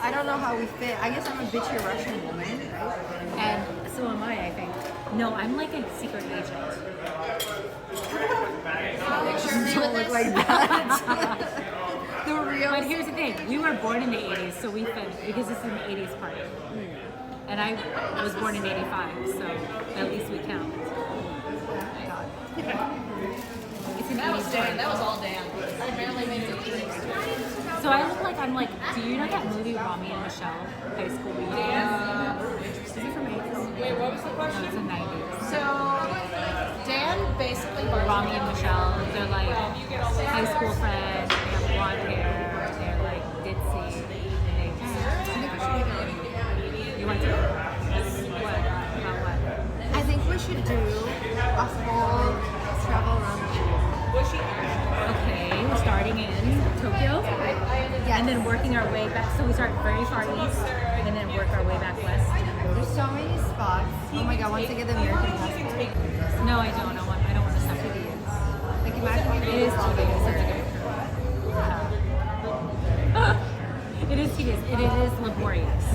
I don't know how we fit. I guess I'm a bitchy Russian woman, right? And so am I think. No, I'm like a secret agent. Don't look like that. The real. But here's the thing, we were born in the 80s, so we fit because this is an 80s party. And I was born in 85, so at least we count. It's an 80s party. That was all Dan. I barely made it through. So I look like I'm like, do you know that movie Rami and Michelle, high school reunion? Is it from 80s? Wait, what was the No, question? it's the 90s. So, Dan basically Rami and Michelle, they're like high school friends, they have blonde hair, they're like ditzy, and they just... You want to? What? About what? I think we should do a whole travel around the world. Okay, we're starting in Tokyo, and then working our way back. So we start very far east, and then work our way back west. There's so many spots. Oh my god, once I get the American passport. No, I don't. I don't want to suffer the ends. Like imagine It is tedious. It's a good It is tedious. It is laborious.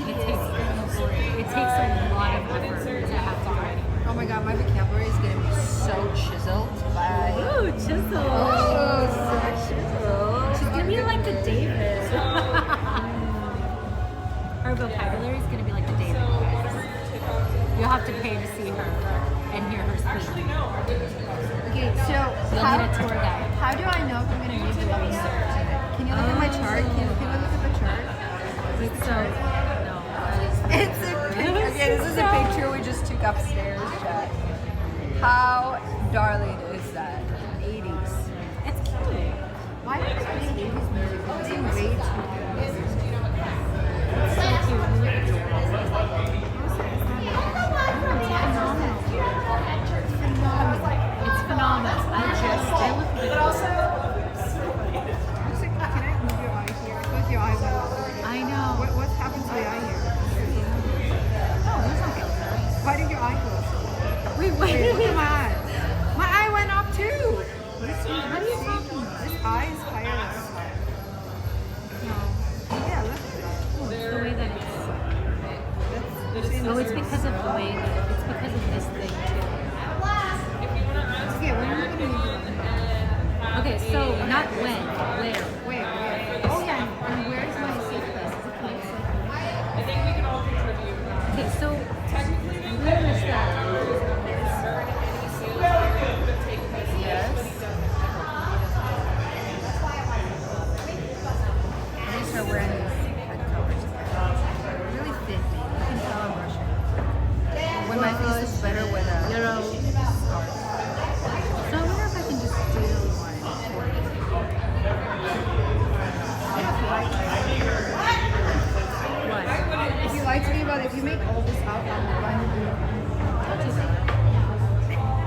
It takes a lot of effort to have to do it. Oh my god, my vocabulary is gonna be so chiseled by. Ooh, chisel. Oh, so chiseled. She's gonna be like the David. Her vocabulary is gonna be like the David. You'll have to pay to see her and hear her speak. Okay, so You'll need a tour guide. how do I know if I'm gonna need to love you? Can you look at my chart? Can we look at the chart? It's so no. It's a okay. This is a picture we just took upstairs, chat. How darling is that? 80s. It's cute. Why do I make 80s music? It's in way too It's so cute. You look adorable. It's phenomenal. I look good. Can I move your eye here? Close your eyes. I know. What happened to the eye here? Oh, there's not good. Why did your eye close? Wait, Wait, look wait. at my eye. My eye went up too. What are you talking about? This eye is higher than this eye. No. Yeah, look at it. Oh, it's the way that it's. That's Oh, it's because of the way that it's because of this thing too. okay. When are you gonna use it? Okay, so not when, where. Wait. Oh yeah. And where is my safe place? Is it close? Okay, so where is that? Yes. I need to start wearing these head covers. They really fit me. You can tell I'm Russian. When my face is better with a scarf. So I wonder if I can just do one. What? If you like to be about, if you make all this out, I'm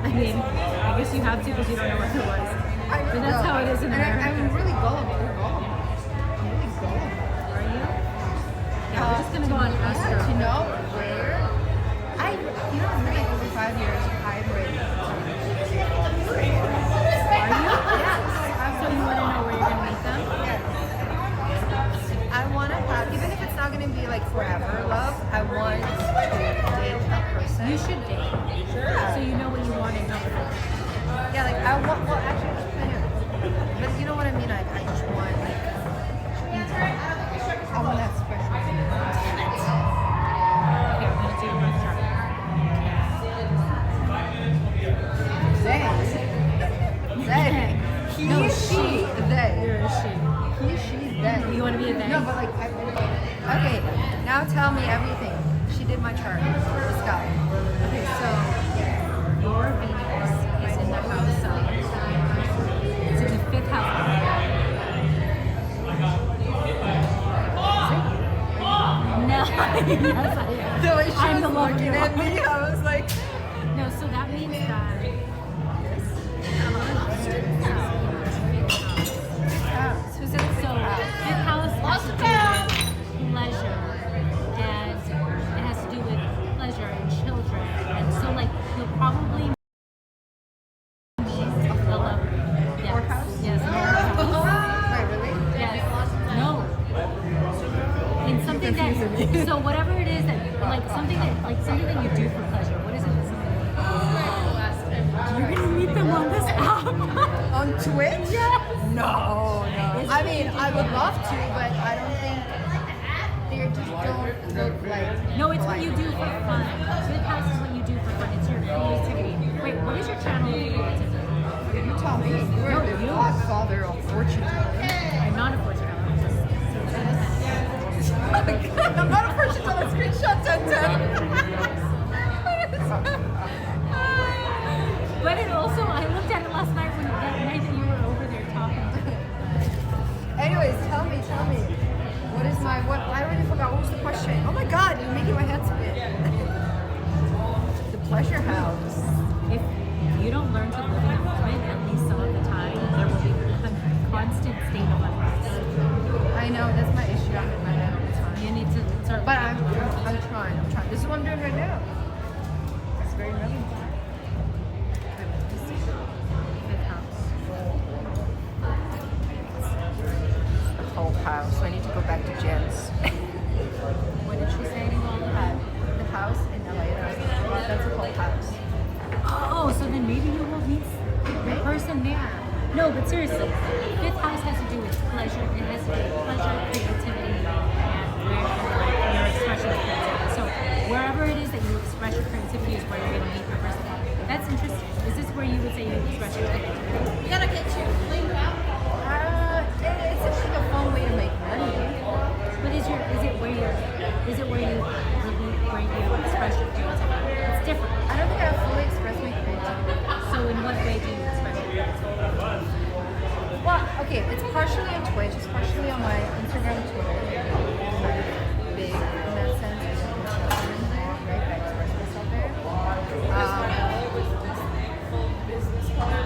I mean, I guess you have to because you don't know what it was. But that's how it is in America. I'm really gullible. I'm really gullible. Are you? Yeah, we're just gonna go on To restaurant. know where I'm like over 5 years. I'm ready. Are you? Yes. So you want to know where you're gonna meet them? Yes. I want to have, even if it's not going to be like forever love, I want to date that person. You should date. So you know what you want and don't. Yeah, like I want, well, actually, it's kind of, but you know what I mean? Like, I just want, like, I want that special. Okay, I'm gonna do a restaurant. They. He, No, she, they. You're a she. He, she, they. You want to be a they? No, but like, okay, now tell me everything. She did my chart. Let's go. Okay, so your Venus is in the house of. It's in the fifth house. No. Yes, I am. The way she I'm was the lover. looking at me, I was like, No, so that means that. Who's in the So fifth house has to do with pleasure, and it has to do with pleasure and children, and so like you'll probably meet the lover. Yes. Fourth house? Yes. Wait, really? Yes. No. And something that, so whatever it is that, like something that you do for pleasure. What is it that somebody? You're gonna meet them on this app. On Twitch? Yes. No. I mean, I would love to, but I don't think they just don't look like. No, it's what you do for fun. Fifth house is what you do for fun. It's your creativity. Wait, what is your channel creativity? You tell me. You're the godfather of fortune telling. I'm not a fortune teller. I'm just I'm not a fortune teller. Screenshot 1010. But it also, I looked at it last night when that night that you were over there talking. Anyways, tell me. What is my, what, I already forgot, what was the question? Oh my god, you're making my head spin. The pleasure house. If you don't learn to live in the moment, at least some of the time, there will be a constant state of unrest. I know, that's my issue, I'm in my head all the time. You need to start. But I'm trying. This is what I'm doing right now. It's very relevant. Fifth house. The whole house. So I need to go back to Jen's. What did she say? The house in LA. That's a whole house. Oh, so then maybe you will meet the person there. No, but seriously, fifth house has to do with pleasure. It has to do with pleasure, creativity, and where your expression of creativity. So wherever it is that you express your creativity is where you're going to meet the person. That's interesting. Is this where you would say you express your creativity? You gotta get your link up. It's actually a fun way to make money. But is it where you express your creativity? It's different. I don't think I fully express my creativity. So in what way do you express your creativity? Well, okay, it's partially on Twitch, it's partially on my Instagram and Twitter. I'm big in that sense. I don't put myself in there, right? I express myself there.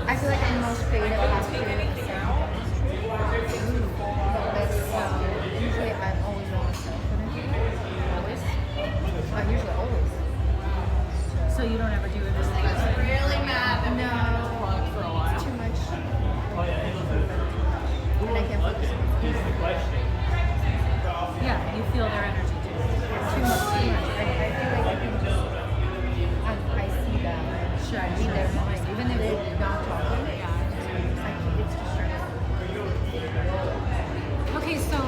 I feel like I'm the most creative after the sound. That's usually I'm always on myself when I do it. Always. Usually always. So you don't ever do it as Really mad. No, it's too much. And I can't focus on it. Yeah, you feel their energy too. Too much. I feel like I can just, I see them. Sure, I read their mind. Even if they're not talking, it's distracting. Okay, so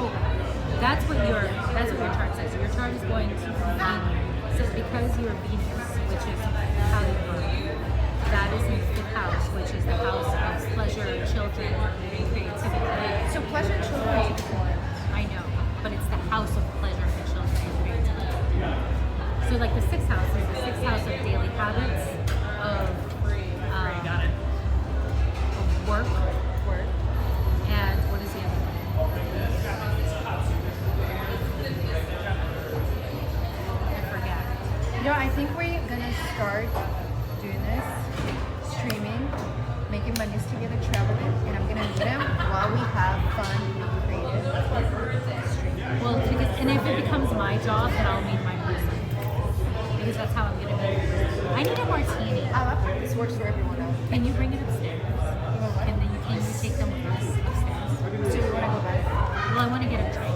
that's what your chart says. Your chart is going to so because you're Venus, which is how you work, that is in fifth house, which is the house of pleasure, children, and creativity. So pleasure and children are different. I know, but it's the house of pleasure and children and creativity. So like the sixth house is the sixth house of daily habits, of work, and what is the other one? I forget. You know, I think we're gonna start doing this, streaming, making monies together, traveling, and I'm gonna meet them while we have fun, creative, streaming. Well, because, and if it becomes my job, then I'll meet my person. Because that's how I'm gonna meet. I need a martini. I love it. This works for everyone else. Can you bring it upstairs? And then you can take them with us upstairs. So you wanna go back? Well, I want to get a drink.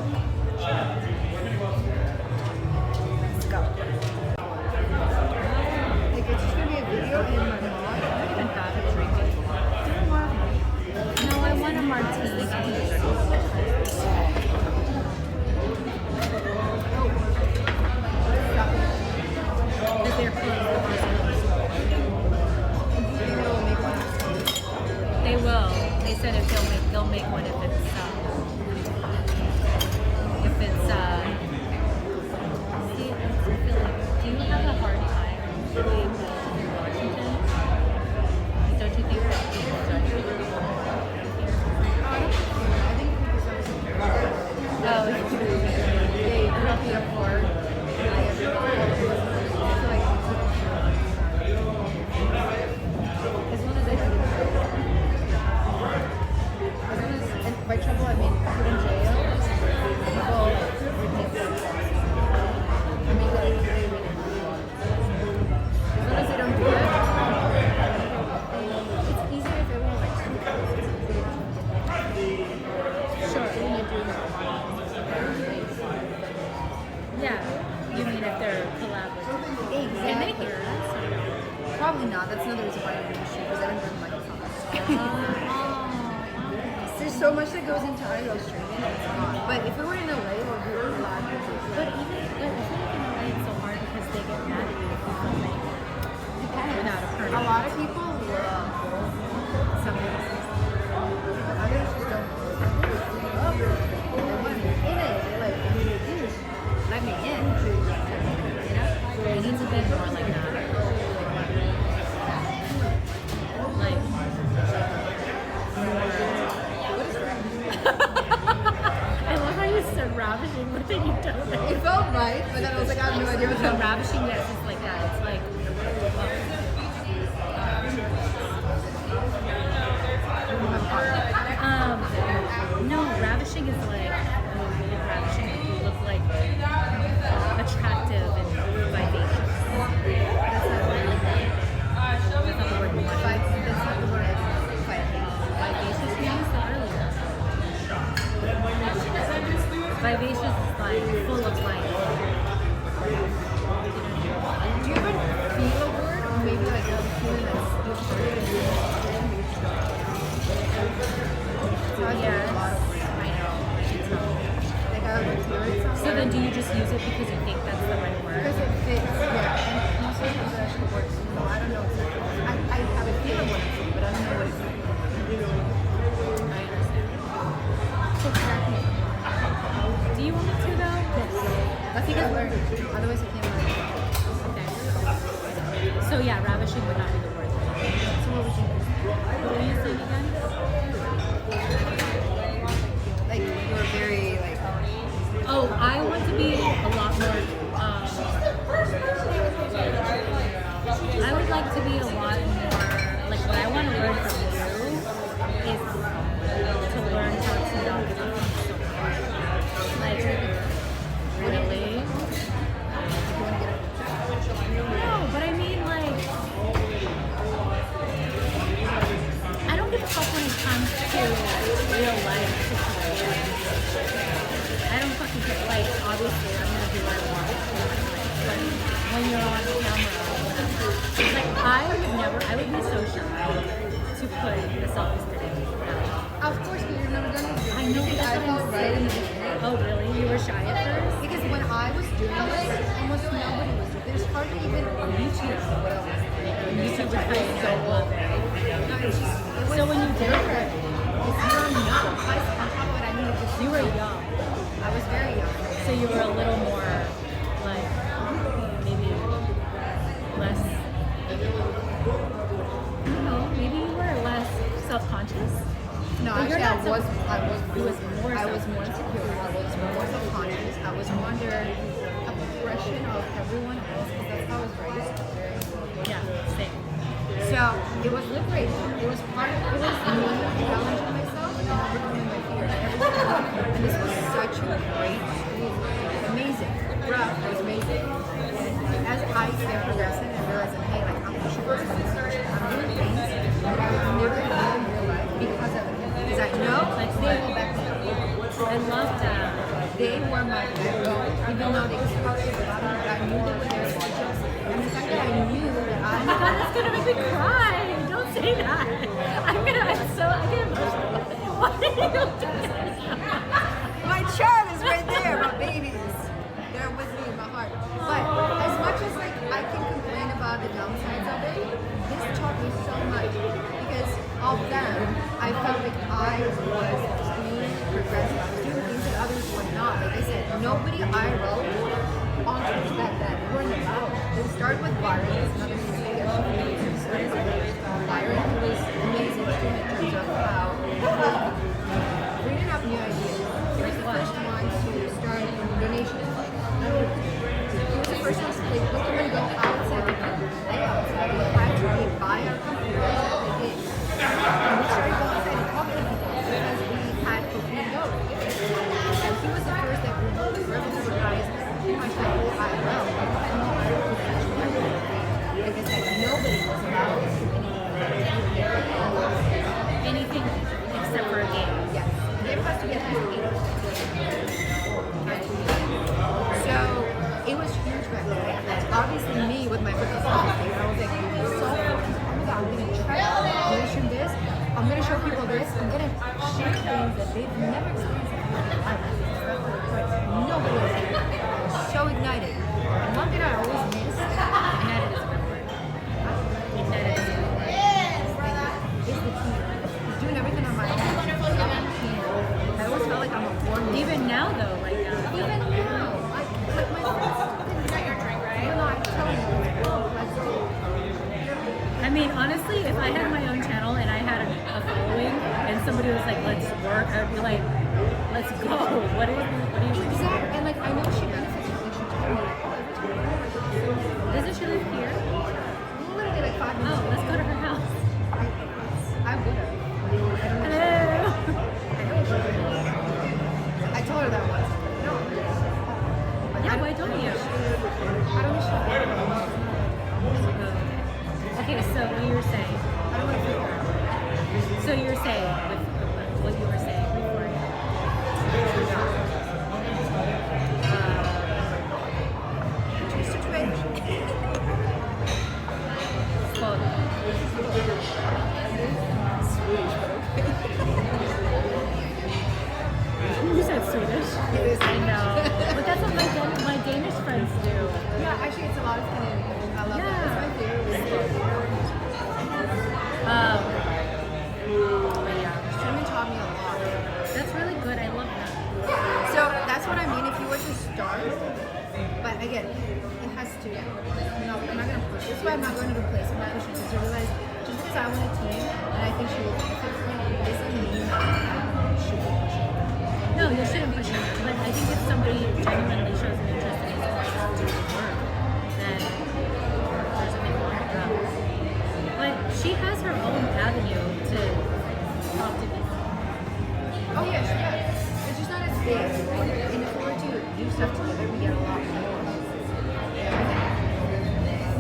Let's go. Like it's just gonna be a video in my mom. I don't even have a drink. No, I want a martini. Because they're closed. They will. They said if they'll make one if it's Yeah. You mean if they're collaborative? Can they hear us? Or no? Probably not. That's another reason why I'm in the industry, because I didn't bring microphones. There's so much that goes into audio streaming. It's not. But if we were in LA, or we were live, But even I feel like in LA it's so hard because they get mad at you if you film it without a permit. a lot of people love some places. Others just don't. Love it. They want to be in it. They're like, let me in. You know? It needs a bit more like that. Like What is that? I love how you said ravishing, but then you don't. It felt right, but then I was like, I have no idea what's So happening. ravishing, yes, it's like that. It's like no, ravishing is like ravishing. You look like attractive and vivacious. That's not the word you want. That's not the word I use. Vivacious, you used that earlier. Vivacious is like full of life. Do you ever feel a word, or maybe like a feeling that's you've heard it and you're interested in, but you just don't? So I feel a lot of words. I know. I can tell. Like I would hear it somewhere. So then do you just use it because you think that's the right word? Because it fits, yeah. And most of the times it actually works. No, I don't know exactly. I have a feeling what it's saying, but I don't know what it's saying. I understand. So exactly. Do you want me to though? That's because learn. Otherwise I can't learn. Okay. So yeah, ravishing would not be the word. So what would you use? What were you saying again? Like you're very like Oh, I want to be a lot more. I would like to be a lot more. Like what I want to learn from you is to learn how to not give up so much. Like really. No, but I mean like I don't give a fuck when it comes to real life situations. I don't fucking care. Like, obviously, I'm gonna do what I want. But when you're on camera or whatever, it's like I would be so shy to put the selfies today. of course, but you've never done it. I know, but I that's what felt I'm right in the saying. beginning. Oh, really? You were shy at first? Because when I was doing this, almost nobody was doing it. There's hardly even YouTube. YouTube was kind of so love it. No, it's just, it was So when you did it, it's young, young. Plus, on top of it, I needed to you were young. I was very young. So you were a little more, like, maybe less, I don't know, maybe you were less self-conscious. No, But you're actually, not I was more self-conscious. insecure. I was more self-conscious. I was more under oppression of everyone else because that's how I was raised. Very Yeah, same. So it was liberating. It was part of it was me challenging myself and overcoming my fears. And this was such a great school. Amazing. Rough, it was amazing. And as I kept progressing and realizing, hey, like I'm pushing myself, I'm doing things that I would never do in real life because of it. Because I know Like, they will back me up. I love that. They were my backbone, even though they was probably at the bottom, but I knew they were there for us. And the fact that I knew that I Oh my god, that's gonna make me cry. Don't say that. I get emotional. Why are you doing that? my child is right there, my babies. They're with me in my heart. But as much as like I can complain about the downsides of it, this taught me so much because of them. I felt like I was being progressive. I was doing things that others were not. Like I said, nobody I wrote on Twitch back then. They weren't allowed. It started with Byron. Another music that she made. It started with Byron, who was amazing in terms of how we didn't have new ideas. He was the first one to start donations. He was the first one to say, we can go outside the company, lay outside. We had to buy our computers that they did. And we started going outside and talking to people because we had open go. And he was the first that revolutionized pretty much the whole IRL. And the IRL was actually like I said, nobody was allowed to do Anything except for a game. yes. There has to be at least 8. So obviously me with my freaking self-esteem, I was like, so focused. Oh my god, I'm gonna try to position this. I'm gonna show people this. I'm gonna share things that they've never experienced in their life. Nobody else did. I was so ignited. And one thing I always miss, ignited is a good word. Ignited is a good word. Is the team. Doing everything on my own. I always felt like I'm a war. Even now, though, right now. Even now, like my friends, Is that your drink, right? even though I'm telling you, let's go. I mean, honestly, if I had my own channel and I had a following and somebody was like, let's work, I would be like, let's go. What are you doing? Exactly. And like, I know she benefits from like, she told me, like, oh, every time I work, so Doesn't she live here? literally like 5 minutes. Oh, let's go to her house. I would have. Hello. I know she would. I told her that once. No. But Yeah, I why don't- don't you? I don't know. Okay, so what you were saying. I don't want to figure out. So you were saying with what you were saying before. Just a twinge. Well, you said Swedish. It is. I know, but that's what my Danish friends do. Yeah, actually, it's a lot of Canadian. I love that. Yeah. It's my favorite. But yeah, Swimming taught me a lot. that's really good. I love that. So that's what I mean. If you were to start, but again, it has to. No, I'm not gonna push. That's why I'm not going to do place. I'm not pushing because you realize just because I want a team and I think she will benefit from it doesn't mean that I should be pushing. No, you shouldn't push it. But I think if somebody genuinely shows an interest in it and do the work, then there's nothing wrong with that. But she has her own avenue to talk to people. Oh yeah, she does. It's just not as big. And if we were to do stuff together, we get a lot more.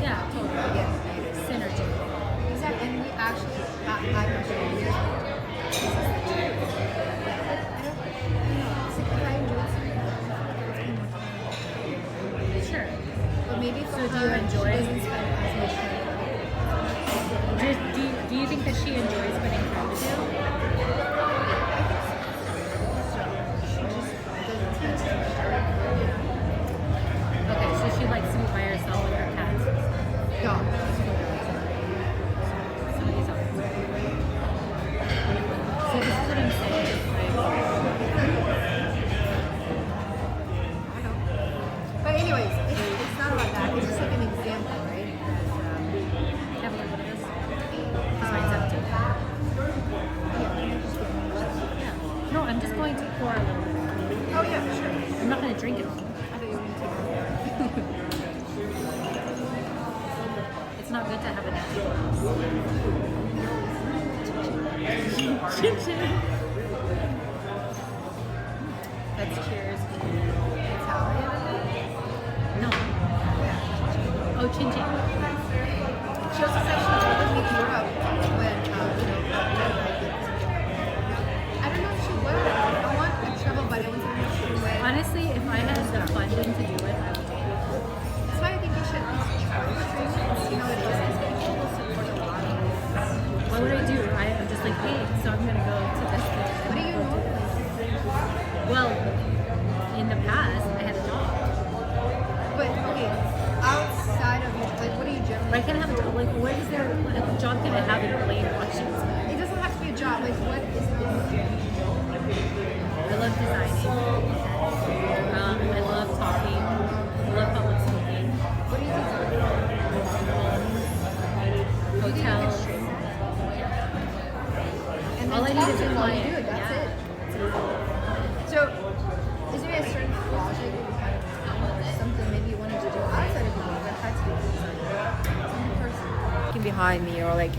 Yeah, totally. We get Synergy. exactly. And we actually, I personally, Sure. but maybe for So do you her, enjoy she it? doesn't spend as much time with other people. Do you think that she enjoys spending time with you? Okay, so she likes to be by herself with her cats. Somebody's else. So this is what I'm saying. But anyways, it's not about that. It's just like an example, right? Have a look at this. This mine's empty. Yeah. No, I'm just going to pour a little bit. Oh yeah, sure. I'm not going to drink it all. I thought you were going to take It's not good to have an empty glass. Chin chin. That's cheers. Italian. No. Oh, chin chin. She also said she would with me to Europe when, I don't know if she would. I want a travel buddy. I want someone she would. Honestly, if I had the funding to do it, I would do it. That's why I think you should at least try the streaming and see how it is. Because people will support a lot. What would I do? I'm just like, hey, so I'm gonna go to this thing. What do you normally do? Well, in the past, I had a job. But okay, outside of your, like, what do you generally? But I can't have a job. Like, what is there? What job can I have in Blaine, Washington? It doesn't have to be a job. Like, what is it that you do? I love designing. I love talking. I love public speaking. What do you think? Hotels. And then All I talk need is to a them while you client. do it. That's Yeah. it. So, is there a certain project that you kind of something maybe you wanted to do outside of the that had to be something personal? Behind me, or like